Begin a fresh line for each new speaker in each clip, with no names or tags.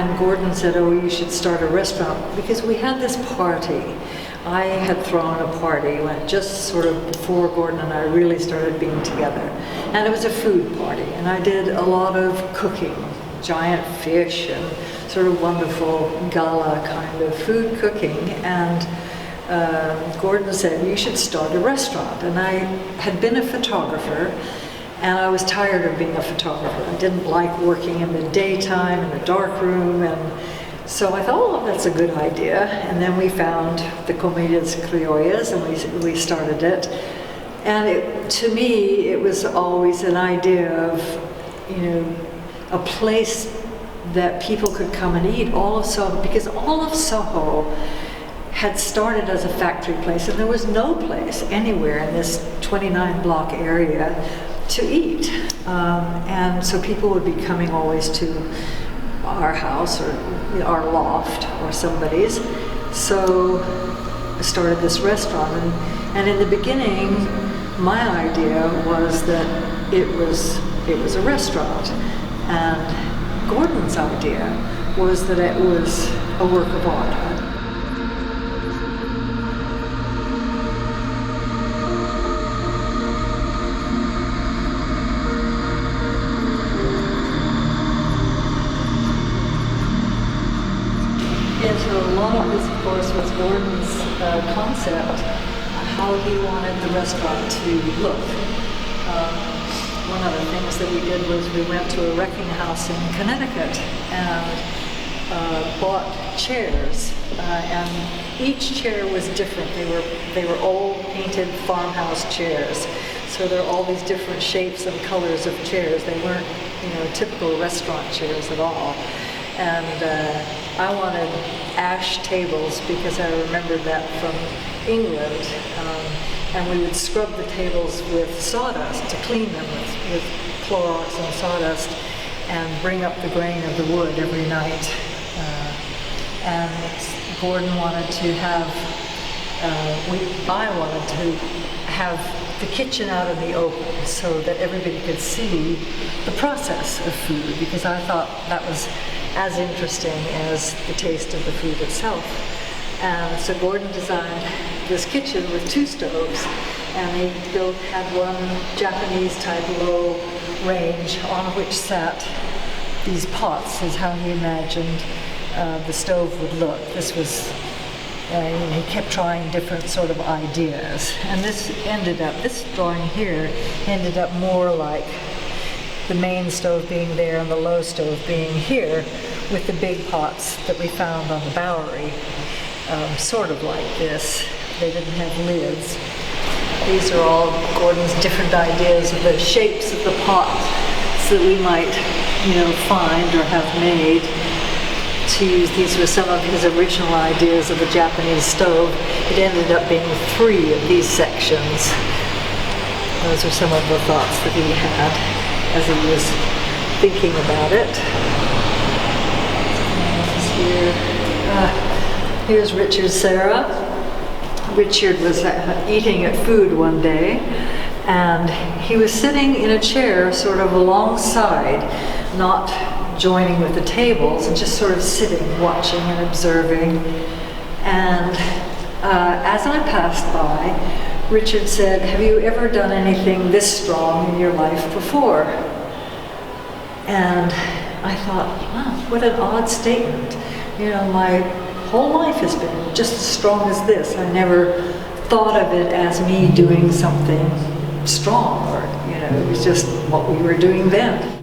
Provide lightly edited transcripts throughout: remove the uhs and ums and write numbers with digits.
when Gordon said, oh, you should start a restaurant, because we had this party. I had thrown a party just sort of before Gordon and I really started being together. And it was a food party, and I did a lot of cooking, giant fish and sort of wonderful gala kind of food cooking. And Gordon said, you should start a restaurant. And I had been a photographer, and I was tired of being a photographer. I didn't like working in the daytime in the dark room, and so I thought, oh, that's a good idea. And then we found the Comedias Criollas, and we started it. And to me, it was always an idea of, a place that people could come and eat. All of Soho, because all of Soho had started as a factory place, and there was no place anywhere in this 29 block area to eat. And so people would be coming always to our house or our loft or somebody's. So I started this restaurant, and in the beginning my idea was that it was a restaurant, and Gordon's idea was that it was a work of art. A lot of this, of course, was Gordon's concept, how he wanted the restaurant to look. One of the things that we did was we went to a wrecking house in Connecticut and bought chairs, and each chair was different. They were old painted farmhouse chairs, so there are all these different shapes and colors of chairs. They weren't, typical restaurant chairs at all. And I wanted ash tables because I remembered that from England, and we would scrub the tables with sawdust to clean them with Clorox and sawdust, and bring up the grain of the wood every night. And Gordon wanted to have, I wanted to have the kitchen out in the open so that everybody could see the process of food, because I thought that was as interesting as the taste of the food itself. And so Gordon designed this kitchen with 2 stoves, and he had one Japanese type low range on which sat these pots, is how he imagined the stove would look. This was, he kept trying different sort of ideas. And this drawing here ended up more like the main stove being there and the low stove being here, with the big pots that we found on the Bowery, sort of like this. They didn't have lids. These are all Gordon's different ideas of the shapes of the pots that we might, find or have made to use. These were some of his original ideas of a Japanese stove. It ended up being 3 of these sections. Those are some of the thoughts that he had as he was thinking about it. Here's Richard Serra. Richard was eating at food one day, and he was sitting in a chair sort of alongside, not joining with the tables, and just sort of sitting, watching and observing. And as I passed by, Richard said, have you ever done anything this strong in your life before? And I thought, wow, what an odd statement. My whole life has been just as strong as this. I never thought of it as me doing something strong, or, it was just what we were doing then.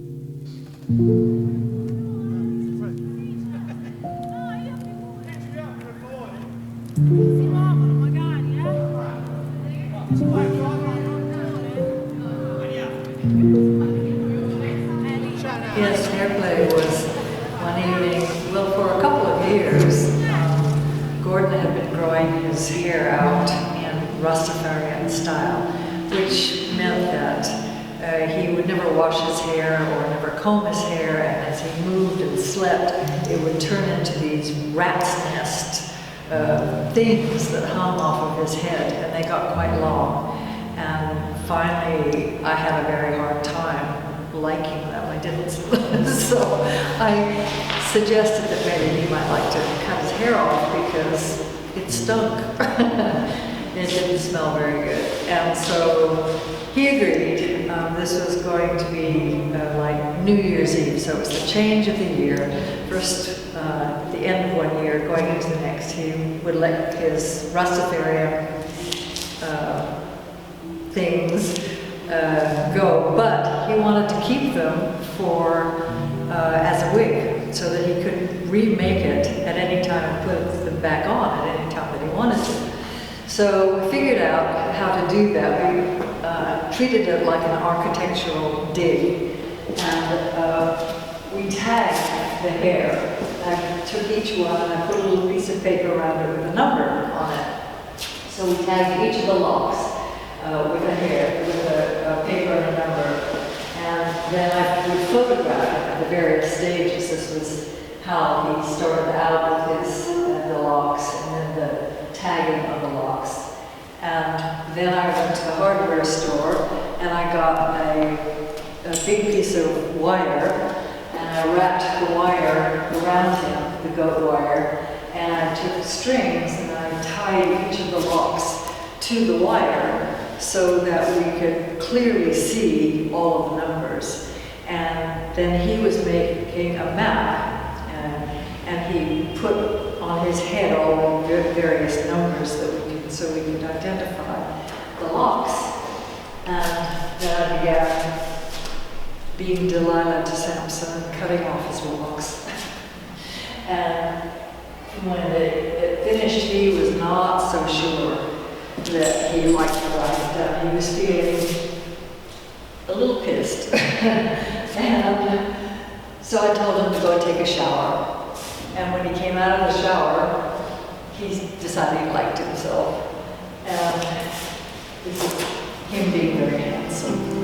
Yes, hairplay was one evening, well, for a couple of years, Gordon had been growing his hair out in Rastafarian style, which meant that he would never wash his hair or never comb his hair, and as he moved and slept, it would turn into these rat's nest things that hung off of his head, and they got quite long. And finally, I had a very hard time liking them. I didn't, so I suggested that maybe he might like to cut his hair off because it stunk. It didn't smell very good. And so he agreed. This was going to be like New Year's Eve, so it was the change of the year. First, at the end of one year, going into the next, he would let his Rastafarian things go, but he wanted to keep them for as a wig, so that he could remake it at any time and put them back on at any time that he wanted to. So we figured out how to do that. We treated it like an architectural dig, and we tagged the hair. I took each one and I put a little piece of paper around it with a number on it. So we tagged each of the locks with a hair, with a paper and a number. And then I would photograph it at the various stages. This was how he started out with his the locks, and then the tagging of the locks. And then I went to the hardware store and I got a big piece of wire, and I wrapped the wire around him, the goat wire, and I took strings and I tied each of the locks to the wire so that we could clearly see all of the numbers. And then he was making a map, and he put on his head all the various numbers that so we could identify the locks. And then I began being Delilah to Samson and cutting off his locks. And when it finished, he was not so sure that he liked what I had done. He was feeling a little pissed. And so I told him to go and take a shower. And when he came out of the shower, he decided he liked himself. And this is him being very handsome.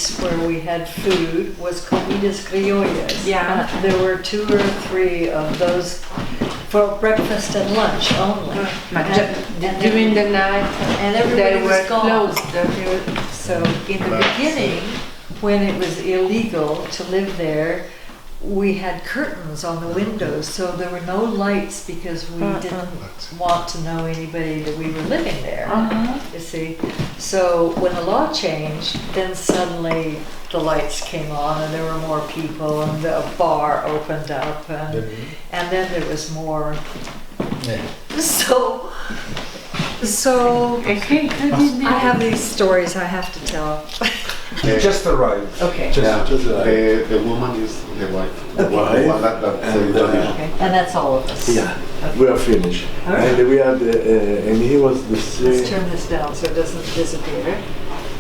place where we had food was comidas criollas.
Yeah.
There were 2 or 3 of those for breakfast and lunch only.
During the night,
And everybody
they
was
were
gone.
closed.
So in the beginning, when it was illegal to live there, we had curtains on the windows, so there were no lights because we didn't want to know anybody that we were living there, you see. So when the law changed, then suddenly the lights came on and there were more people and the bar opened up and then there was more. So I have these stories I have to tell.
Just arrived.
Okay.
The woman is the wife. The one that's
Okay. And that's all of us.
Yeah, we are finished.
All right.
And we had, and he was the
Let's
same.
turn this down so it doesn't disappear.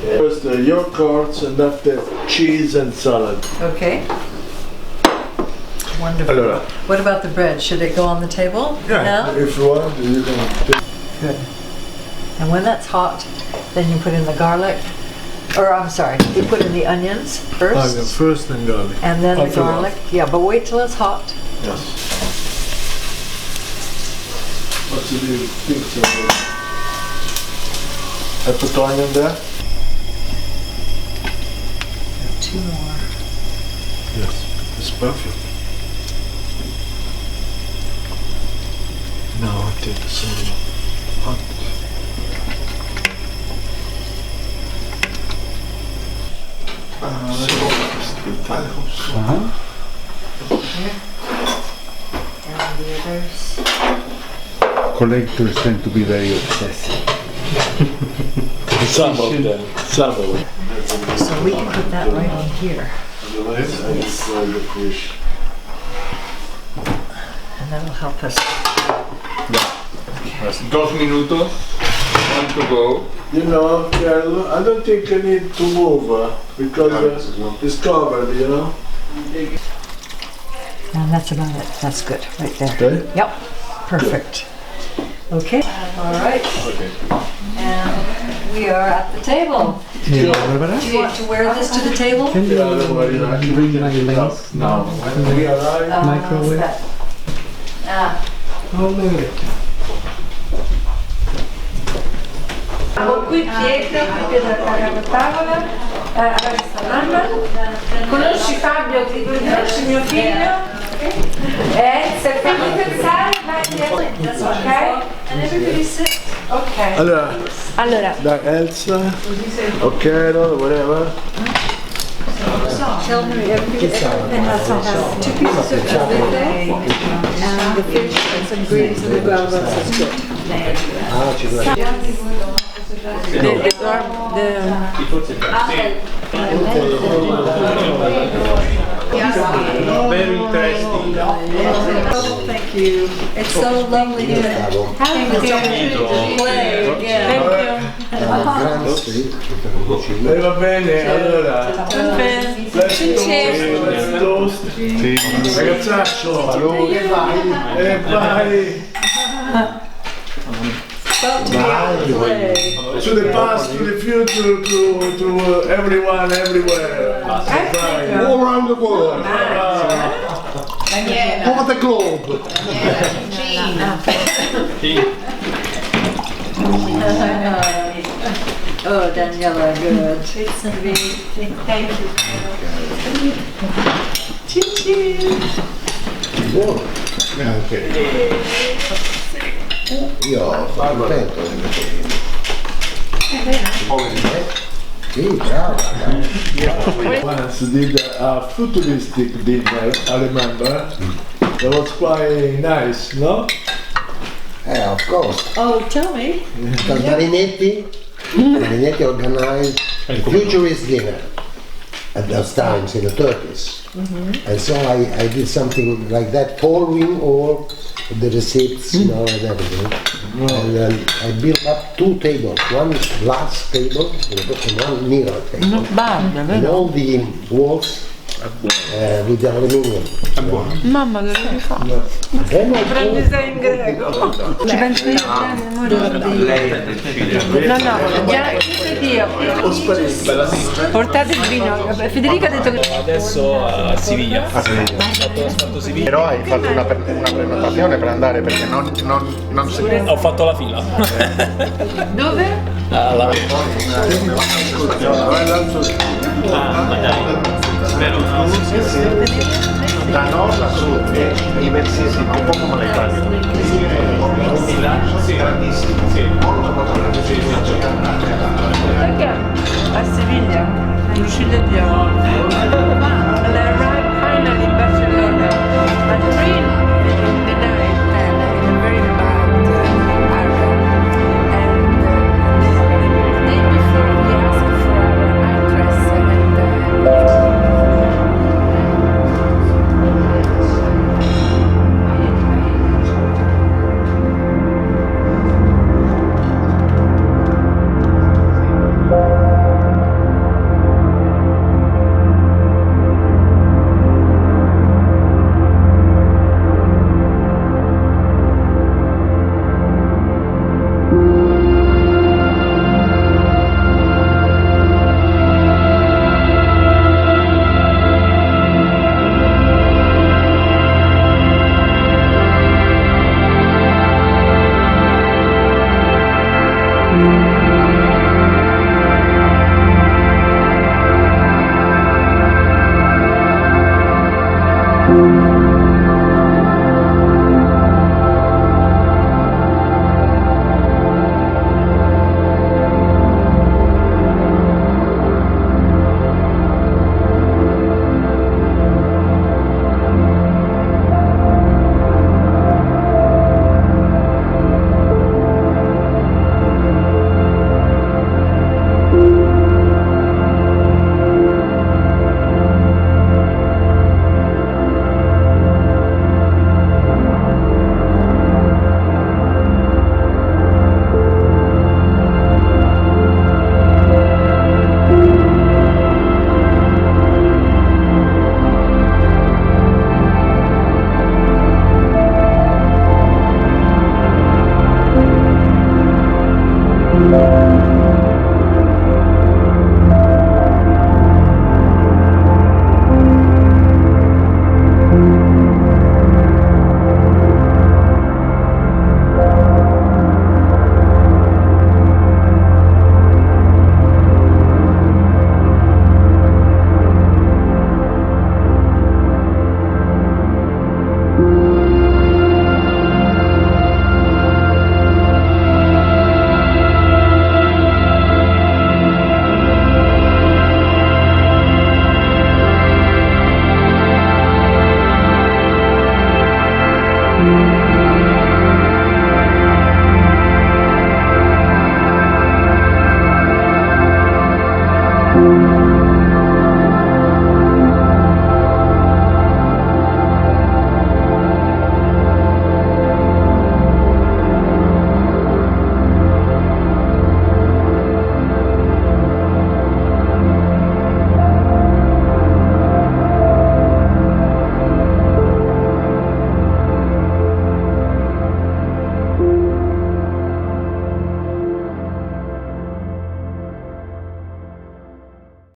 First yogurts and after cheese and salad.
Okay. Wonderful.
Allora.
What about the bread? Should it go on the table now?
If you want, you can take.
Good. And when that's hot, then you put in the garlic. Or I'm sorry, you put in the onions first.
Onion first and garlic.
And then the
Afterwards.
garlic. Yeah, but wait till it's hot.
Yes. What do you think? I put onion there?
2 more.
Yes, it's perfect. Now I take some hot.
And the others.
Collectors tend to be very obsessive.
Some of them. Some of them.
So we can put that right on here.
Otherwise, I destroy the fish.
And that'll help us.
2 minutos. One to go.
You know, Carlo, I don't think I need to move because it's covered, you know.
And that's about it. That's good, right there.
Okay.
Yep, perfect. Okay, all right.
Okay.
And we are at the table. Do you want to wear this to the table?
Can you bring my lens?
Now,
When we arrive,
Microwave.
What's that?
Oh, look at it.
Qui Pietro, qui da a tavola, mamma. Conosci Fabio, ti conosci mio figlio? Se fammi pensare, vai dietro. Ok?
And everybody sit.
Ok.
allora, da Elsa, or Carol, whatever.
Tell me, everything has to have 2 pieces of cabbage and the fish and some greens and the guavas is good.
Very interesting.
Oh, thank you. It's so lovely to have this opportunity to play again.
Va bene, allora. Let's toast. Ragazzaccio. Vai.
About to be able to play.
To the past, to the future, to everyone, everywhere.
All around the world. Over the globe.
Oh, Daniela, good. It's amazing. Thank you.
Okay. Io sono contento. Sì, bravo.
Once did a futuristic dinner, I remember. That was quite nice, no?
Of course.
Oh, tell me.
Because Marinetti organized a futurist dinner at those times in the 30s. And so I did something like that, following all the receipts, you know, and everything. And I built up 2 tables, one glass table and one mirror table. And all the walls with the aluminium.
Mamma, dove li fa?
Then I
Prendi
put-
sei in greco. Ci penso io No, già io. Portate il vino. Federica ha detto che
Adesso a Siviglia. Ho fatto Siviglia.
Però hai fatto una prenotazione per andare perché non si può.
Ho fatto la fila.
dove?
Ma dai, spero.
Da nord a sud è diversissimo, un po' come l'Italia.
Un villaggio grandissimo, molto grandissimo.
Perché? A Siviglia, riuscite a dire.